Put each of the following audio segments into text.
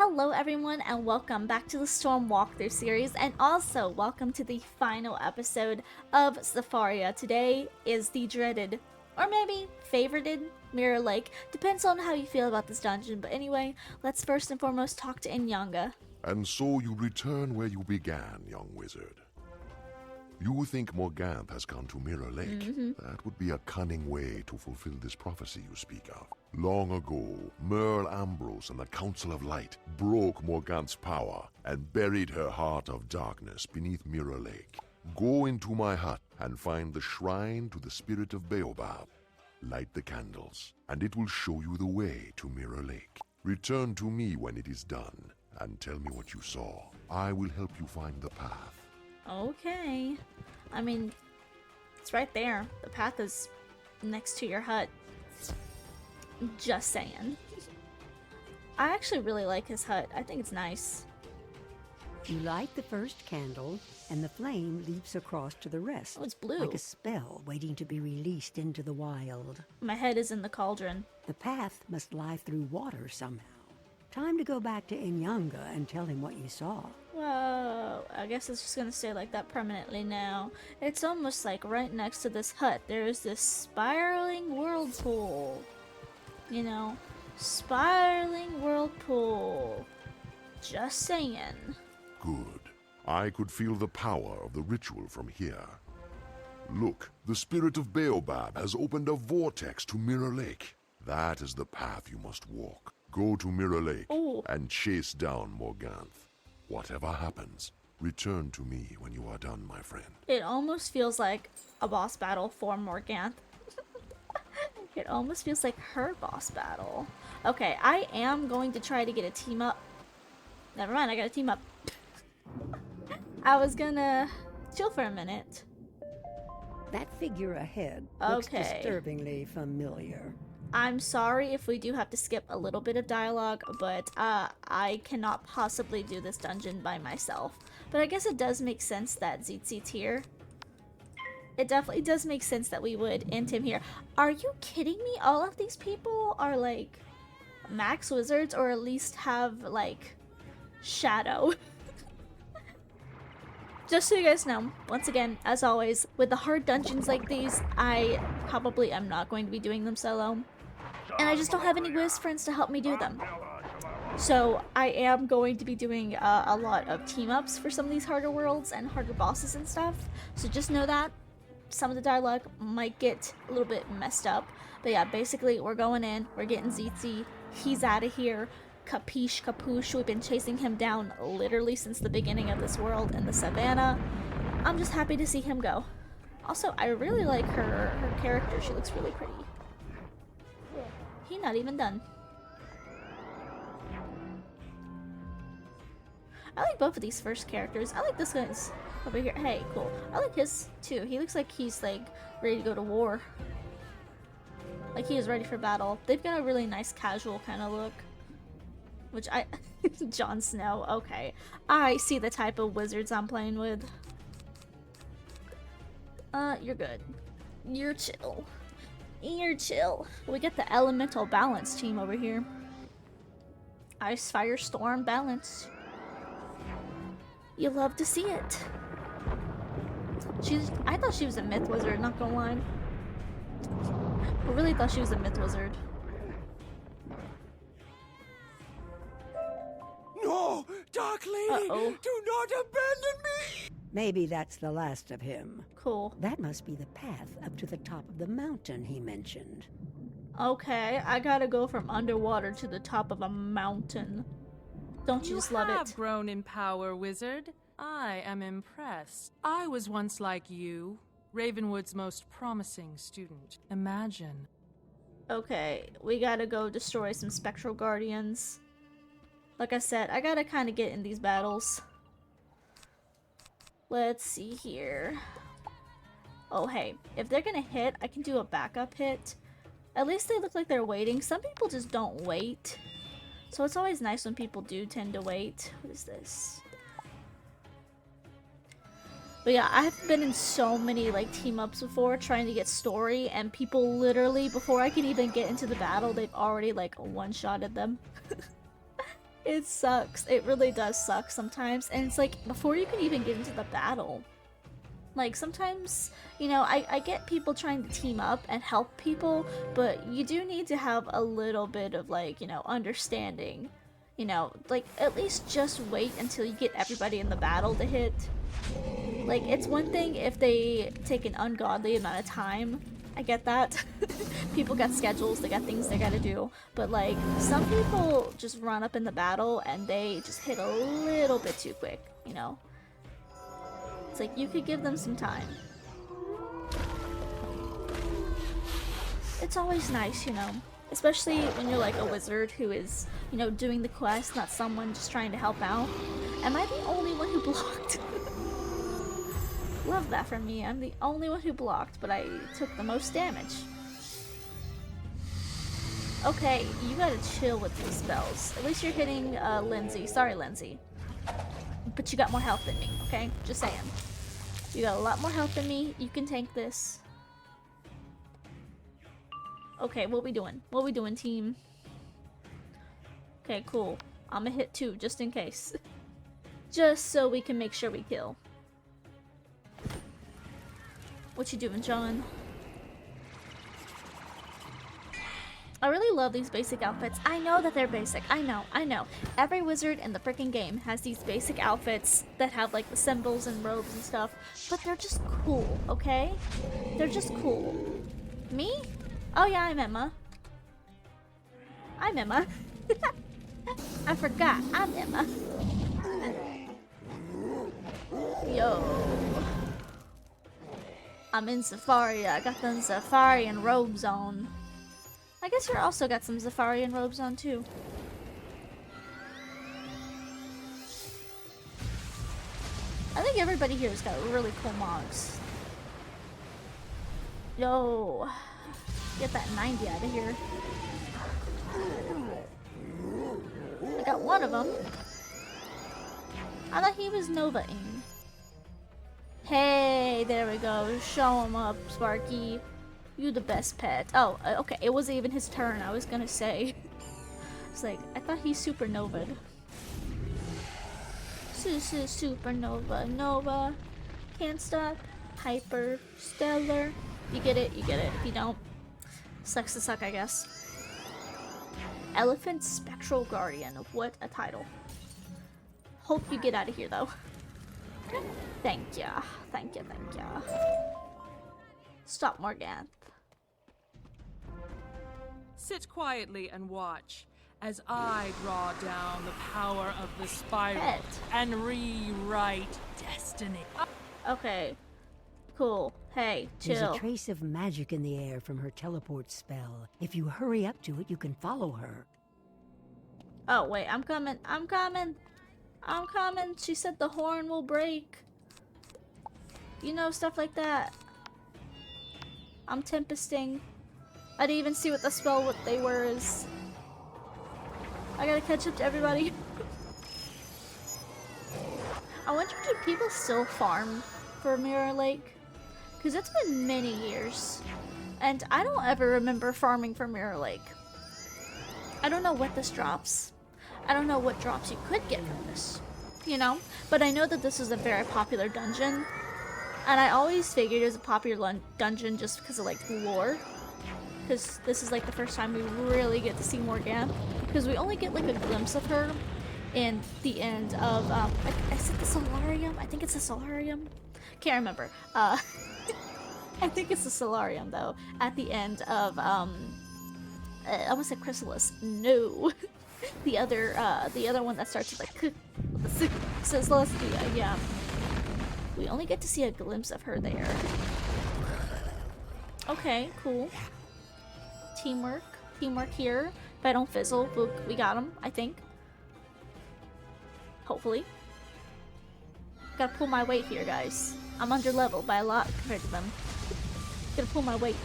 Hello everyone and welcome back to the Storm Walkthrough series, and also welcome to the final episode of Safaria. Today is the dreaded, or maybe favorited, Mirror Lake. Depends on how you feel about this dungeon, but anyway, let's first and foremost talk to Inyanga. And so you return where you began, young wizard. You think Morganth has gone to Mirror Lake? That would be a cunning way to fulfill this prophecy you speak of. Long ago, Merle Ambrose and the Council of Light broke Morganth's power and buried her heart of darkness beneath Mirror Lake. Go into my hut and find the shrine to the spirit of Baobab. Light the candles, and it will show you the way to Mirror Lake. Return to me when it is done, and tell me what you saw. I will help you find the path. Okay. I mean, it's right there. The path is next to your hut. Just saying. I actually really like his hut. I think it's nice. You light the first candle, and the flame leaps across to the rest. Oh, it's blue. Like a spell waiting to be released into the wild. My head is in the cauldron. The path must lie through water somehow. Time to go back to Inyanga and tell him what you saw. Whoa, I guess it's just gonna stay like that permanently now. It's almost like right next to this hut, there is this spiraling whirlpool. You know, spiraling whirlpool. Just saying. Good. I could feel the power of the ritual from here. Look, the spirit of Baobab has opened a vortex to Mirror Lake. That is the path you must walk. Go to Mirror Lake and chase down Morganth. Whatever happens, return to me when you are done, my friend. It almost feels like a boss battle for Morganth. It almost feels like her boss battle. Okay, I am going to try to get a team up. Never mind, I got a team up. I was gonna chill for a minute. That figure ahead looks Okay. disturbingly familiar. I'm sorry if we do have to skip a little bit of dialogue, but I cannot possibly do this dungeon by myself. But I guess it does make sense that Zitzi's here. It definitely does make sense that we would end him here. Are you kidding me? All of these people are like max wizards, or at least have like shadow. Just so you guys know, once again, as always, with the hard dungeons like these, I probably am not going to be doing them solo. And I just don't have any Wiz friends to help me do them. So I am going to be doing a lot of team-ups for some of these harder worlds and harder bosses and stuff. So just know that some of the dialogue might get a little bit messed up. But yeah, basically we're going in, we're getting Zitzi, he's out of here. Capiche Capuche, we've been chasing him down literally since the beginning of this world in the savannah. I'm just happy to see him go. Also, I really like her character. She looks really pretty. He's not even done. I like both of these first characters. I like this guy's over here. Hey, cool. I like his too. He looks like he's like ready to go to war. Like he is ready for battle. They've got a really nice casual kind of look. Which I... Jon Snow, okay. I see the type of wizards I'm playing with. You're good. You're chill. You're chill. We get the elemental balance team over here. Ice, fire, storm, balance. You love to see it. I thought she was a myth wizard, not gonna lie. I really thought she was a myth wizard. No, Dark Lady, Uh-oh. do not abandon me! Maybe that's the last of him. Cool. That must be the path up to the top of the mountain he mentioned. Okay, I gotta go from underwater to the top of a mountain. Don't you just love have it? grown in power, wizard. I am impressed. I was once like you, Ravenwood's most promising student. Imagine. Okay, we gotta go destroy some spectral guardians. Like I said, I gotta kind of get in these battles. Let's see here. Oh, hey, if they're gonna hit, I can do a backup hit. At least they look like they're waiting. Some people just don't wait. So it's always nice when people do tend to wait. What is this? But yeah, I've been in so many like team ups before trying to get story, and people literally, before I can even get into the battle, they've already like one-shotted them. It sucks. It really does suck sometimes. And it's like, before you can even get into the battle, like sometimes, you know, I get people trying to team up and help people, but you do need to have a little bit of like, you know, understanding. You know, like at least just wait until you get everybody in the battle to hit. Like, it's one thing if they take an ungodly amount of time. I get that. People got schedules, they got things they gotta do. But like, some people just run up in the battle and they just hit a little bit too quick, you know? It's like, you could give them some time. It's always nice, you know? Especially when you're like a wizard who is, you know, doing the quest, not someone just trying to help out. Am I the only one who blocked? Love that from me. I'm the only one who blocked, but I took the most damage. Okay, you gotta chill with these spells. At least you're hitting Lindsay. Sorry, Lindsay. But you got more health than me, okay? Just saying. You got a lot more health than me. You can tank this. Okay, what we doing? What we doing, team? Okay, cool. I'ma hit 2, just in case. Just so we can make sure we kill. What you doing, John? I really love these basic outfits. I know that they're basic. I know. Every wizard in the freaking game has these basic outfits that have like the symbols and robes and stuff, but they're just cool, okay? They're just cool. Me? Oh yeah, I'm Emma. I'm Emma. I forgot. I'm Emma. Yo. I'm in Safari. I got them Safarian robes on. I guess you also got some Safarian robes on too. I think everybody here has got really cool mogs. Yo. Get that 90 out of here. I got one of them. I thought he was Nova-ing. Hey, there we go. Show him up, Sparky. You the best pet. Oh, okay. It wasn't even his turn. I was gonna say. It's like, I thought he supernovaed. Supernova. Nova. Can't stop. Hyper. Stellar. You get it. You get it. If you don't, sucks to suck, I guess. Elephant Spectral Guardian. What a title. Hope you get out of here, though. Thank ya. Thank ya, thank ya. Stop, Morganth. Sit quietly and watch as I draw down the power of the spiral Pet. and rewrite destiny. Okay. Cool. Hey, There's chill. a trace of magic in the air from her teleport spell. If you hurry up to it, you can follow her. Oh, wait. I'm coming. I'm coming. I'm coming. She said the horn will break. You know, stuff like that. I'm tempesting. I didn't even see what the spell, what they were is. I gotta catch up to everybody. I wonder, do people still farm for Mirror Lake? Because it's been many years. And I don't ever remember farming for Mirror Lake. I don't know what this drops. I don't know what drops you could get from this. You know? But I know that this is a very popular dungeon. And I always figured it was a popular dungeon just because of like lore. Because this is like the first time we really get to see Morganth. Because we only get like a glimpse of her in the end of, I said the Solarium? I think it's the Solarium? Can't remember. I think it's the Solarium though. At the end of, I almost said Chrysalis. No. the other one that starts with like, Celestia, yeah. We only get to see a glimpse of her there. Okay, cool. Teamwork. Teamwork here. If I don't fizzle, we got him, I think. Hopefully. Gotta pull my weight here, guys. I'm under level by a lot compared to them. Gotta pull my weight.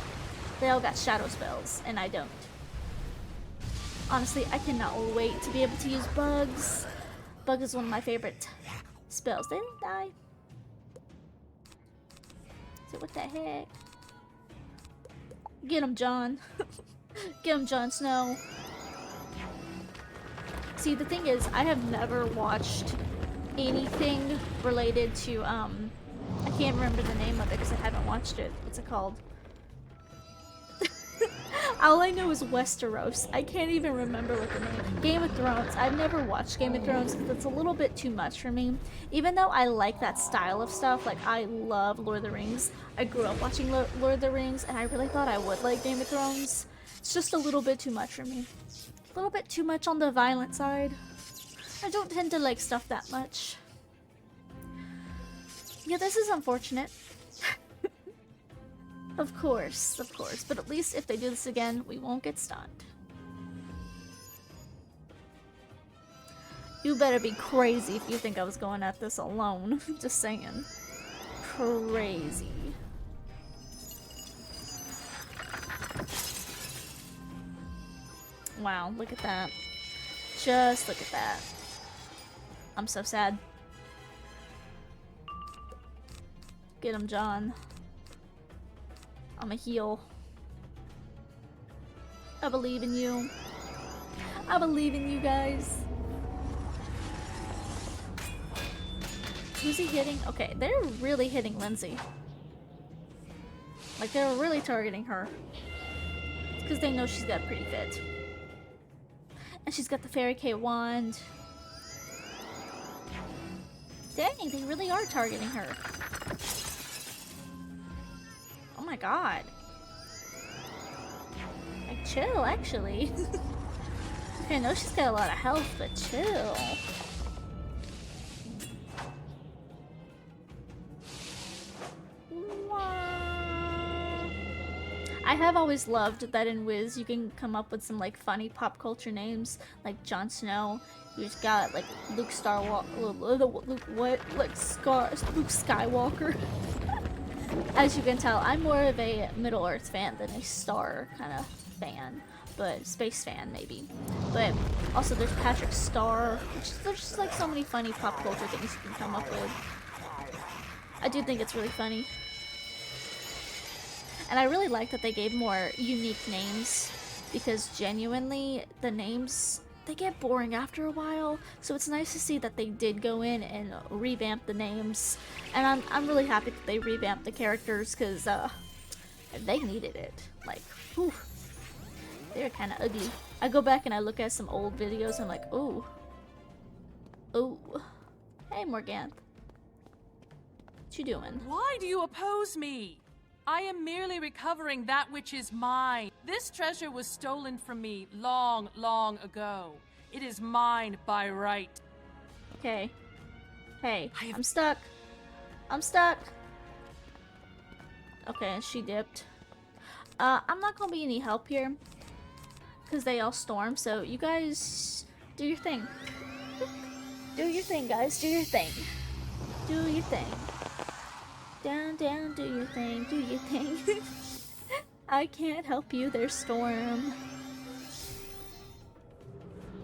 They all got shadow spells, and I don't. Honestly, I cannot wait to be able to use bugs. Bug is one of my favorite spells. They didn't die. So what the heck? Get him, John. Get him, Jon Snow. See, the thing is, I have never watched anything related to, I can't remember the name of it because I haven't watched it. What's it called? All I know is Westeros. I can't even remember what the name. Game of Thrones. I've never watched Game of Thrones because it's a little bit too much for me. Even though I like that style of stuff, like I love Lord of the Rings. I grew up watching Lord of the Rings, and I really thought I would like Game of Thrones. It's just a little bit too much for me. A little bit too much on the violent side. I don't tend to like stuff that much. Yeah, this is unfortunate. Of course, but at least if they do this again, we won't get stunned. You better be crazy if you think I was going at this alone. Just saying. Crazy. Wow, look at that. Just look at that. I'm so sad. Get him, John. I'm a heel. I believe in you. I believe in you guys. Who's he hitting? Okay, they're really hitting Lindsay. Like, they're really targeting her. It's because they know she's got pretty fit. And she's got the Fairy K wand. Dang, they really are targeting her. Oh my god. Like, chill, actually. Okay, I know she's got a lot of health, but chill. I have always loved that in Wiz you can come up with some like funny pop culture names, like Jon Snow. You've got like Luke Skywalker. As you can tell, I'm more of a Middle Earth fan than a Star kind of fan, but space fan maybe. But also there's Patrick Star. There's just like so many funny pop culture things you can come up with. I do think it's really funny. And I really like that they gave more unique names, because genuinely the names, they get boring after a while, so it's nice to see that they did go in and revamp the names. And I'm really happy that they revamped the characters, because they needed it. Like, whew, they're kind of ugly. I go back and I look at some old videos and I'm like, ooh. Ooh. Hey, Morganth. What you doing? Why do you oppose me? I am merely recovering that which is mine. This treasure was stolen from me long, long ago. It is mine by right. Okay. Hey, I'm stuck. I'm stuck. Okay, she dipped. I'm not gonna be any help here, because they all storm, so you guys do your thing. Do your thing, guys. Do your thing. Do your thing. Down, down, do your thing, do your thing. I can't help you, there's storm.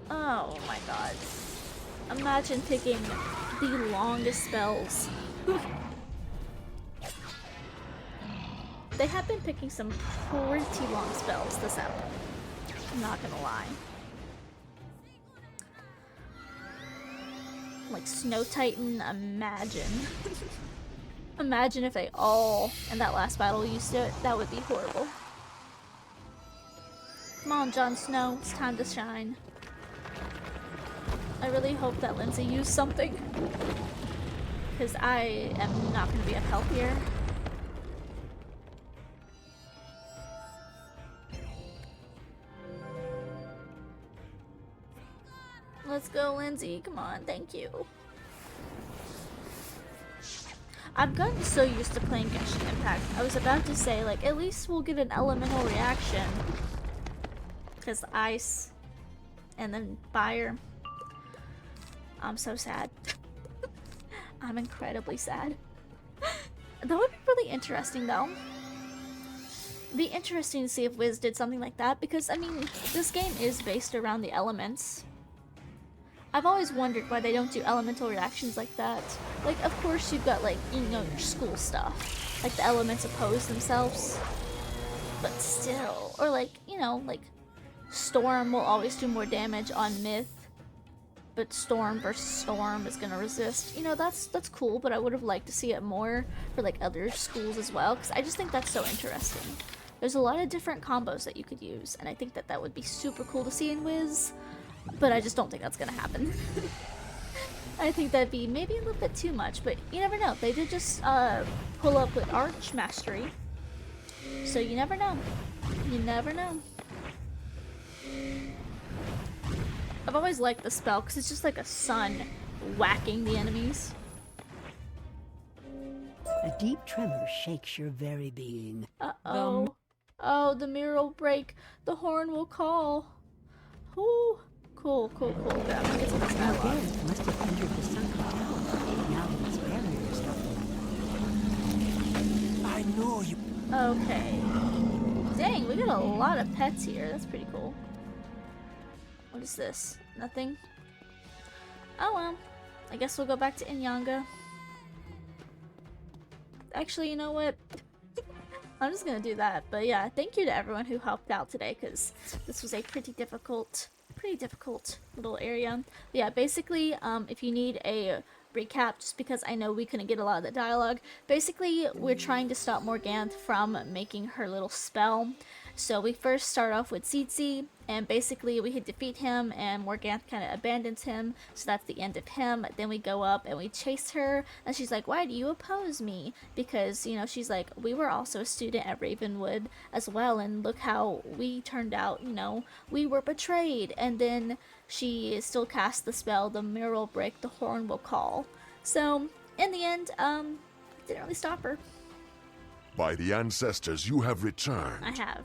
Oh my god. Imagine picking the longest spells. They have been picking some pretty long spells this app. I'm not gonna lie. Like Snow Titan, imagine. Imagine if they all, in that last battle, used it. That would be horrible. Come on, Jon Snow. It's time to shine. I really hope that Lindsay used something, because I am not going to be of help here. Let's go, Lindsay. Come on. Thank you. I've gotten so used to playing Genshin Impact. I was about to say, like, at least we'll get an elemental reaction. Because ice. And then fire. I'm so sad. I'm incredibly sad. That would be really interesting, though. It'd be interesting to see if Wiz did something like that. Because, I mean, this game is based around the elements. I've always wondered why they don't do elemental reactions like that. Like, of course you've got, like, you know, your school stuff. Like, the elements oppose themselves. But still. Or, like, you know, like, Storm will always do more damage on Myth but Storm versus Storm is gonna resist. You know, that's cool, but I would have liked to see it more for like other schools as well, because I just think that's so interesting. There's a lot of different combos that you could use, and I think that that would be super cool to see in Wiz, but I just don't think that's gonna happen. I think that'd be maybe a little bit too much, but you never know. They did just pull up with Arch Mastery, so you never know. You never know. I've always liked the spell because it's just like a sun whacking the enemies. A deep tremor shakes your very being. Uh-oh. Oh, the mirror will break. The horn will call. Ooh. Cool. Yeah, I'm gonna get some of this dialogue. Morgantha must have entered the sunken tower now that its barriers have. I know you. Okay. Dang, we got a lot of pets here. That's pretty cool. What is this? Nothing? Oh well. I guess we'll go back to Inyanga. Actually, you know what? I'm just gonna do that. But yeah, thank you to everyone who helped out today, because this was a pretty difficult little area. But yeah, basically, if you need a recap, just because I know we couldn't get a lot of the dialogue, basically we're trying to stop Morgantha from making her little spell. So we first start off with Tsetse, and basically we could defeat him, and Morgantha kind of abandons him, so that's the end of him. Then we go up and we chase her, and she's like, why do you oppose me? Because, you know, she's like, we were also a student at Ravenwood as well, and look how we turned out, you know, we were betrayed. And then she still casts the spell, the mirror will break, the horn will call. So, in the end, didn't really stop her. By the ancestors, you have returned. I have.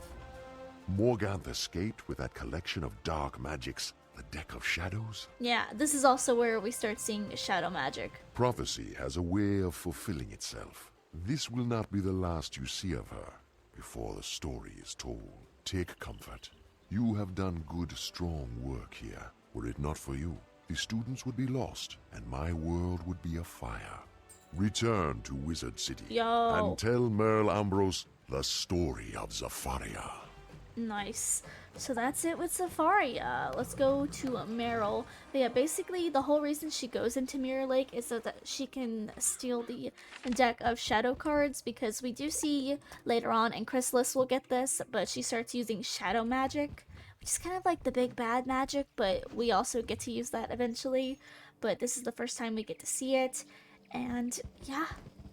Morgantha escaped with that collection of dark magics, the Deck of Shadows. Yeah, this is also where we start seeing shadow magic. Prophecy has a way of fulfilling itself. This will not be the last you see of her before the story is told. Take comfort. You have done good, strong work here. Were it not for you, the students would be lost, and my world would be afire. Return to Wizard City and tell Merle Ambrose the story of Zafaria. Nice. So that's it with Zafaria. Let's go to Merle. But yeah, basically the whole reason she goes into Mirror Lake is so that she can steal the deck of shadow cards, because we do see later on, and Chrysalis will get this, but she starts using shadow magic, which is kind of like the big bad magic, but we also get to use that eventually. But this is the first time we get to see it. And yeah,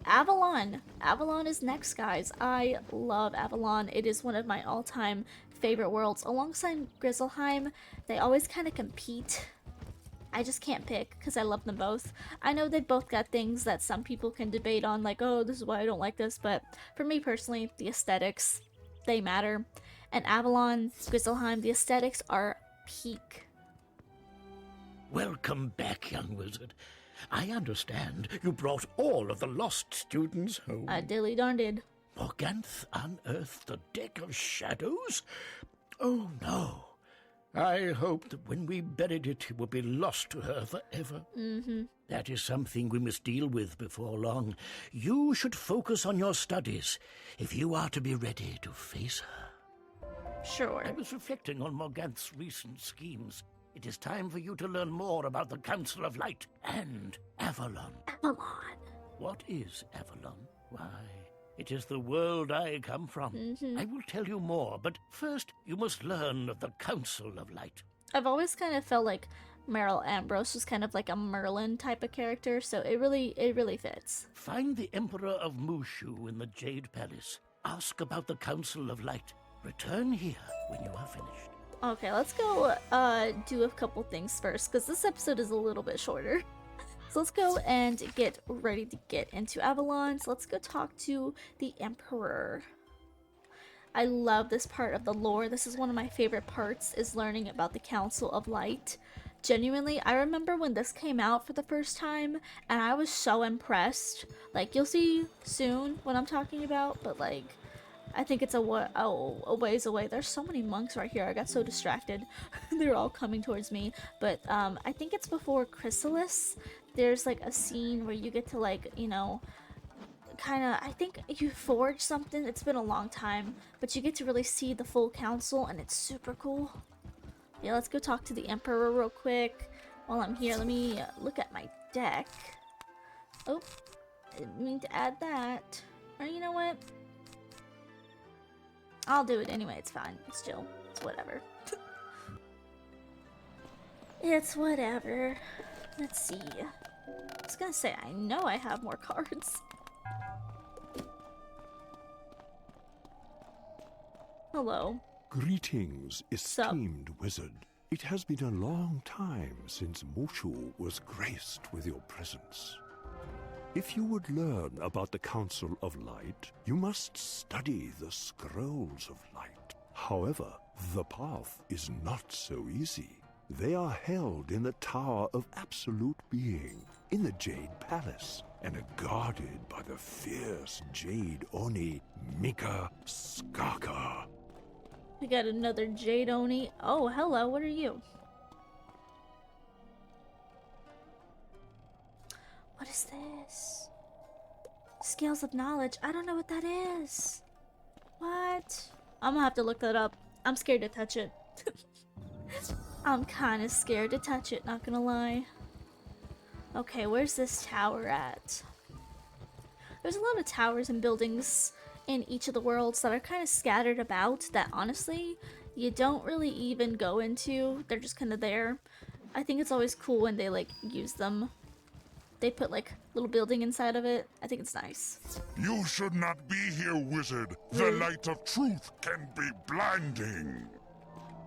Avalon. Avalon is next, guys. I love Avalon. It is one of my all-time favorite worlds. Alongside Grizzleheim, they always kind of compete. I just can't pick because I love them both. I know they both got things that some people can debate on, like, oh, this is why I don't like this, but for me personally, the aesthetics, they matter. And Avalon, Grizzleheim, the aesthetics are peak. Welcome back, young wizard. I understand you brought all of the lost students home. I dilly darn did. Morgantha unearthed the Deck of Shadows? Oh, no. I hoped that when we buried it, it would be lost to her forever. That is something we must deal with before long. You should focus on your studies if you are to be ready to face her. Sure. I was reflecting on Morgantha's recent schemes. It is time for you to learn more about the Council of Light and Avalon. Avalon. What is Avalon? Why, it is the world I come from. I will tell you more, but first you must learn of the Council of Light. I've always kind of felt like Merle Ambrose was kind of like a Merlin type of character, so it really fits. Find the Emperor of Mushu in the Jade Palace. Ask about the Council of Light. Return here when you are finished. Okay, let's go do a couple things first, because this episode is a little bit shorter. So let's go and get ready to get into Avalon. So let's go talk to the Emperor. I love this part of the lore. This is one of my favorite parts, is learning about the Council of Light. Genuinely, I remember when this came out for the first time, and I was so impressed. Like, you'll see soon what I'm talking about, but like, I think it's a ways away. There's so many monks right here. I got so distracted. They're all coming towards me. But I think it's before Chrysalis. There's like a scene where you get to, like, you know, kind of, I think you forge something. It's been a long time, but you get to really see the full council, and it's super cool. Yeah, let's go talk to the Emperor real quick. While I'm here, let me look at my deck. Oh, I didn't mean to add that. Or you know what? I'll do it anyway, it's fine. It's chill. It's whatever. It's whatever. Let's see. I was gonna say, I know I have more cards. Hello. Greetings, esteemed wizard. It has been a long time since Mushu was graced with your presence. If you would learn about the Council of Light, you must study the Scrolls of Light. However, the path is not so easy. They are held in the Tower of Absolute Being, in the Jade Palace, and are guarded by the fierce Jade Oni, Mika Skaka. We got another Jade Oni. Oh, hello, what are you? What is this? Scales of Knowledge. I don't know what that is. What? I'm gonna have to look that up. I'm scared to touch it. I'm kind of scared to touch it, not gonna lie. Okay, where's this tower at? There's a lot of towers and buildings in each of the worlds that are kind of scattered about that honestly you don't really even go into. They're just kind of there. I think it's always cool when they like use them. They put like little building inside of it. I think it's nice. You should not be here, wizard. The light of truth can be blinding.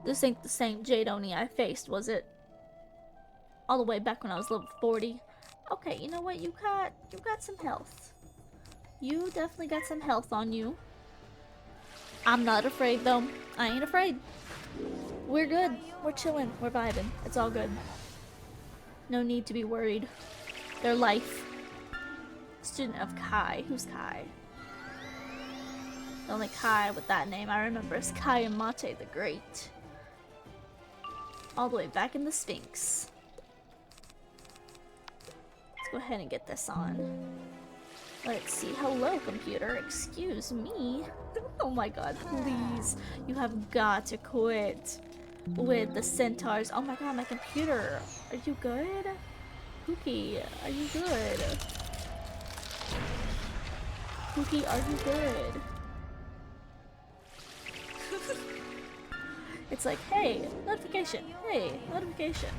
This ain't the same Jade Oni I faced, was it? All the way back when I was level 40. Okay, you know what? You got some health. You definitely got some health on you. I'm not afraid though. I ain't afraid. We're good. We're chilling. We're vibing. It's all good. No need to be worried. Their life. Student of Kai. Who's Kai? The only Kai with that name I remember is Kai and Mate the Great. All the way back in the Sphinx. Let's go ahead and get this on. Let's see. Hello, computer. Excuse me. Oh my god, please. You have got to quit with the centaurs. Oh my god, my computer. Are you good? Pookie, are you good? Pookie, are you good? It's like, hey, notification. Hey, notification.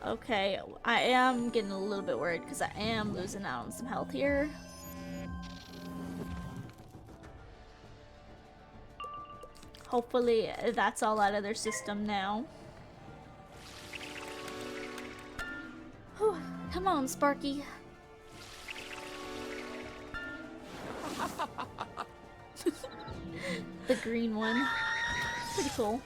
Okay, I am getting a little bit worried because I am losing out on some health here. Hopefully that's all out of their system now. Whew, come on, Sparky. The green one. Pretty cool.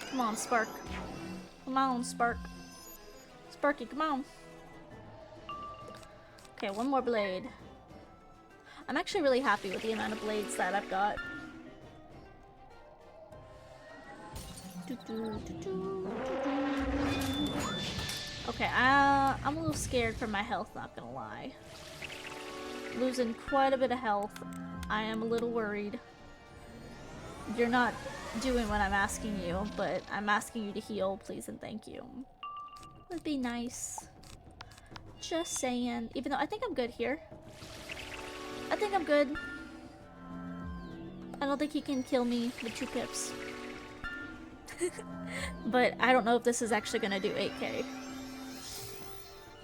Come on, Spark. Come on, Spark. Sparky, come on. Okay, one more blade. I'm actually really happy with the amount of blades that I've got. Okay, I'm a little scared for my health, not gonna lie. Losing quite a bit of health. I am a little worried. You're not doing what I'm asking you, but I'm asking you to heal, please and thank you. Would be nice. Just saying. Even though I think I'm good here. I think I'm good. I don't think he can kill me with 2 pips. But I don't know if this is actually gonna do 8k.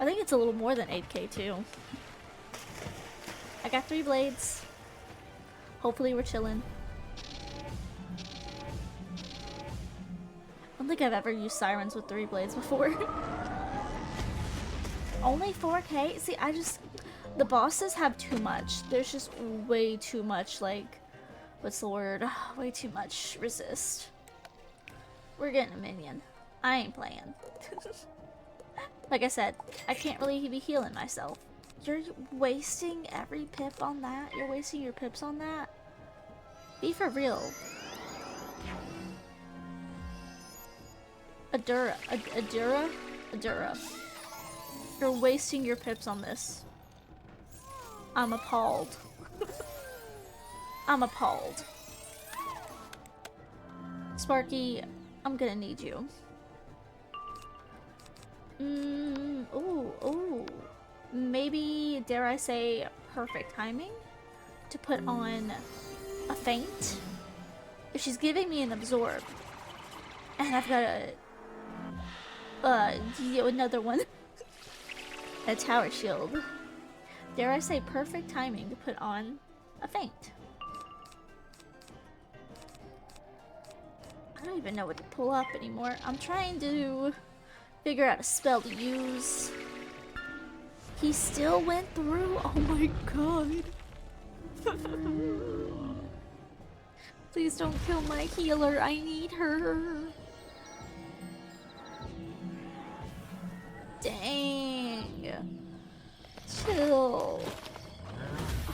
I think it's a little more than 8k too. I got 3 blades. Hopefully we're chilling. I don't think I've ever used sirens with 3 blades before. Only 4k? See, the bosses have too much. There's just way too much, like, what's the word? Way too much resist. We're getting a minion. I ain't playing. Like I said, I can't really be healing myself. You're wasting every pip on that? You're wasting your pips on that? Be for real. Adura. You're wasting your pips on this. I'm appalled. I'm appalled. Sparky, I'm gonna need you. Ooh. Maybe, dare I say, perfect timing to put on a feint. If she's giving me an absorb, and I've got another one, a tower shield. Dare I say, perfect timing to put on a feint. I don't even know what to pull up anymore. I'm trying to figure out a spell to use. He still went through? Oh my god. Please don't kill my healer. I need her. Dang. Chill.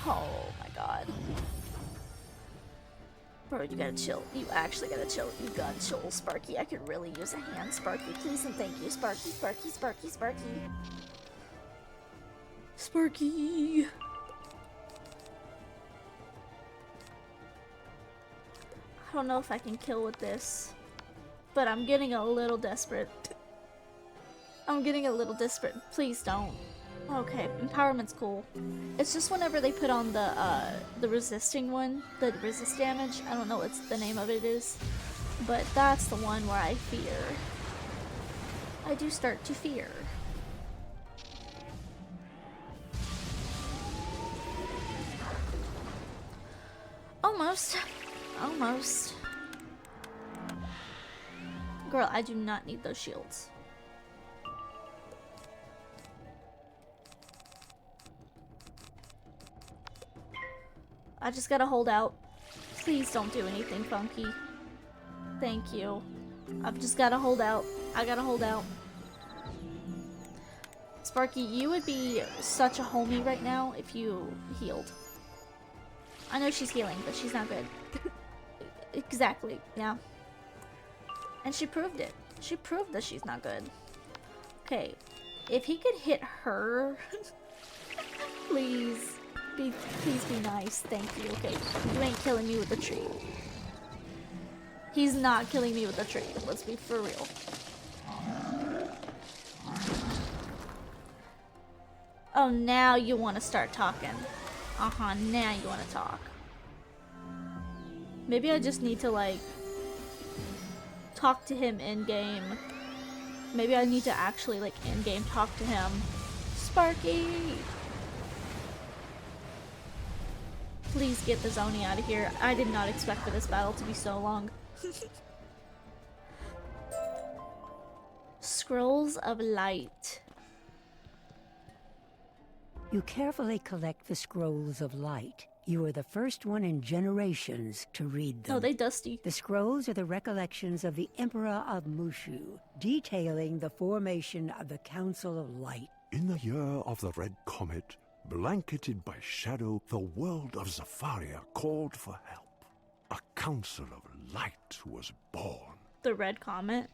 Oh my god. Bro, you gotta chill. You actually gotta chill. You gotta chill, Sparky. I could really use a hand, Sparky. Please and thank you, Sparky, Sparky, Sparky, Sparky. Sparky. I don't know if I can kill with this, but I'm getting a little desperate. I'm getting a little desperate. Please don't. Okay, empowerment's cool. It's just whenever they put on the resisting one, the resist damage. I don't know what the name of it is, but that's the one where I fear. I do start to fear. Almost. Almost. Girl, I do not need those shields. I just gotta hold out. Please don't do anything funky. Thank you. I've just gotta hold out. I gotta hold out. Sparky, you would be such a homie right now if you healed. I know she's healing, but she's not good. Exactly, yeah. And she proved it. She proved that she's not good. Okay, if he could hit her, please be nice. Thank you. Okay, you ain't killing me with a tree. He's not killing me with a tree. Let's be for real. Oh, now you want to start talking. Uh-huh, now you want to talk. Maybe I just need to, like, talk to him in-game. Maybe I need to actually, like, in-game talk to him. Sparky! Please get the Zoni out of here. I did not expect for this battle to be so long. Scrolls of Light. You carefully collect the scrolls of light. You are the first one in generations to read them. Oh, they dusty. The scrolls are the recollections of the Emperor of Mushu, detailing the formation of the Council of Light. In the year of the Red Comet, blanketed by shadow, the world of Zafaria called for help. A Council of Light was born. The Red Comet?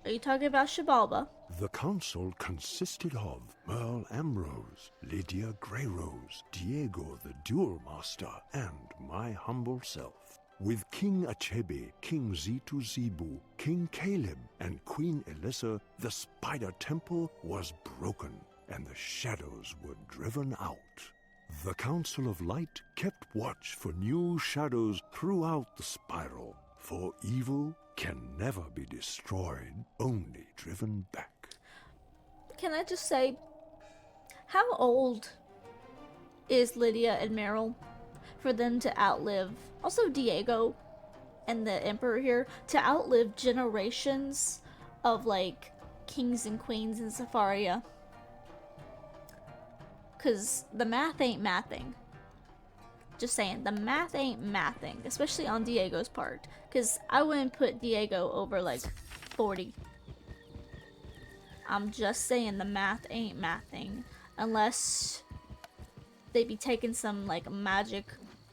Are you talking about Shibalba? The council consisted of Merle Ambrose, Lydia Greyrose, Diego the Duel Master, and my humble self. With King Achebe, King Zitu Zibu, King Caleb, and Queen Elissa, the Spider Temple was broken, and the shadows were driven out. The Council of Light kept watch for new shadows throughout the spiral, for evil can never be destroyed, only driven back. Can I just say, how old is Lydia and Meryl for them to outlive, also Diego and the Emperor here, to outlive generations of, like, kings and queens in Zafaria? Because the math ain't mathing. Just saying, the math ain't mathing, especially on Diego's part. Because I wouldn't put Diego over, like, 40. I'm just saying the math ain't mathing. Unless they be taking some, like, magic,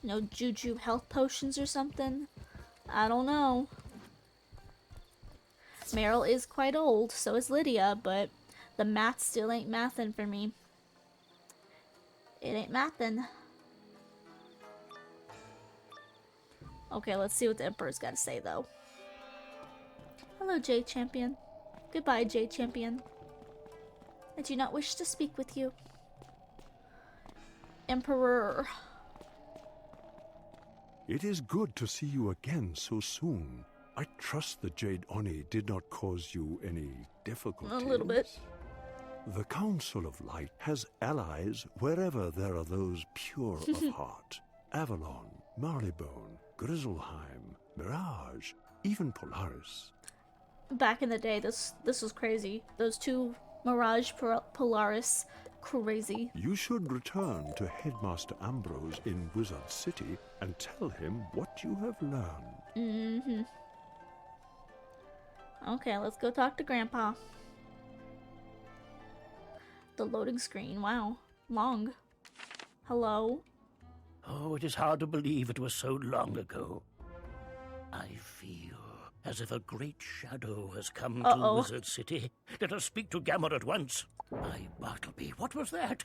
you know, juju health potions or something. I don't know. Meryl is quite old, so is Lydia, but the math still ain't mathin' for me. It ain't mathin'. Okay, let's see what the Emperor's got to say, though. Hello, Jade Champion. Goodbye, Jade Champion. I do not wish to speak with you. Emperor. It is good to see you again so soon. I trust the Jade Oni did not cause you any difficulties. A little bit. The Council of Light has allies wherever there are those pure of heart. Avalon, Marleybone, Grizzleheim, Mirage, even Polaris. Back in the day, this was crazy. Those two, Mirage, Polaris, crazy. You should return to Headmaster Ambrose in Wizard City and tell him what you have learned. Okay, let's go talk to Grandpa. The loading screen, wow. Long. Hello? Oh, it is hard to believe it was so long ago. I feel as if a great shadow has come to Wizard City. Let us speak to Gamma at once. My Bartleby, what was that?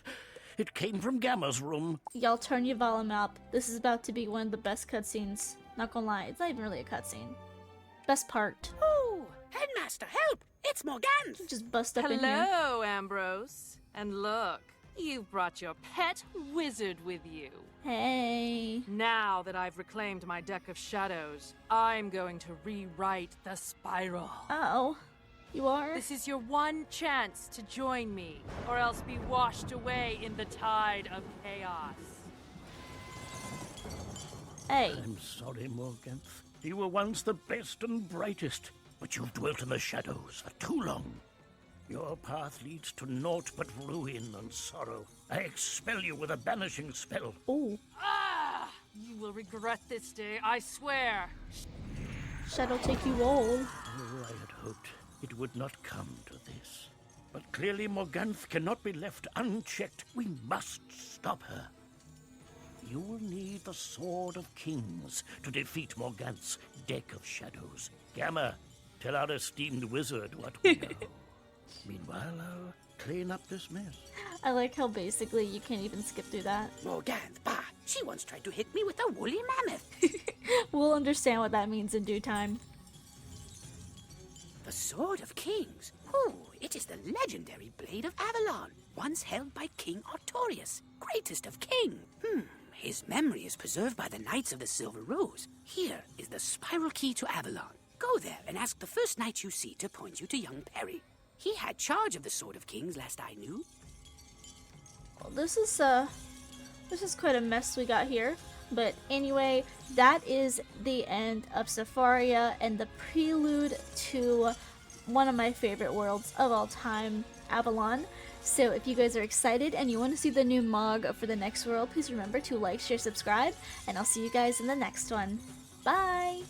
It came from Gamma's room. Y'all turn your volume up. This is about to be one of the best cutscenes. Not gonna lie, it's not even really a cutscene. Best part. Oh, Headmaster, help! It's Morgana! Just bust up in here. Hello, Ambrose. And look, you've brought your pet wizard with you. Hey. Now that I've reclaimed my deck of shadows, I'm going to rewrite the spiral. Uh-oh. You are? This is your one chance to join me, or else be washed away in the tide of chaos. Hey. I'm sorry, Morgana. You were once the best and brightest, but you've dwelt in the shadows for too long. Your path leads to naught but ruin and sorrow. I expel you with a banishing spell. Ooh. Ah! You will regret this day, I swear. Shadow take you all. Oh, I had hoped it would not come to this. But clearly Morganth cannot be left unchecked. We must stop her. You will need the Sword of Kings to defeat Morganth's deck of shadows. Gamma, tell our esteemed wizard what we know. Meanwhile, I'll clean up this mess. I like how basically you can't even skip through that. Morgana, bah! She once tried to hit me with a woolly mammoth. We'll understand what that means in due time. The Sword of Kings? Oh, it is the legendary Blade of Avalon, once held by King Artorius, greatest of king. His memory is preserved by the Knights of the Silver Rose. Here is the spiral key to Avalon. Go there and ask the first knight you see to point you to young Perry. He had charge of the Sword of Kings last I knew. Well, this is quite a mess we got here. But anyway, that is the end of Sepharia and the prelude to one of my favorite worlds of all time, Avalon. So if you guys are excited and you want to see the new Mog for the next world, please remember to like, share, subscribe, and I'll see you guys in the next one. Bye!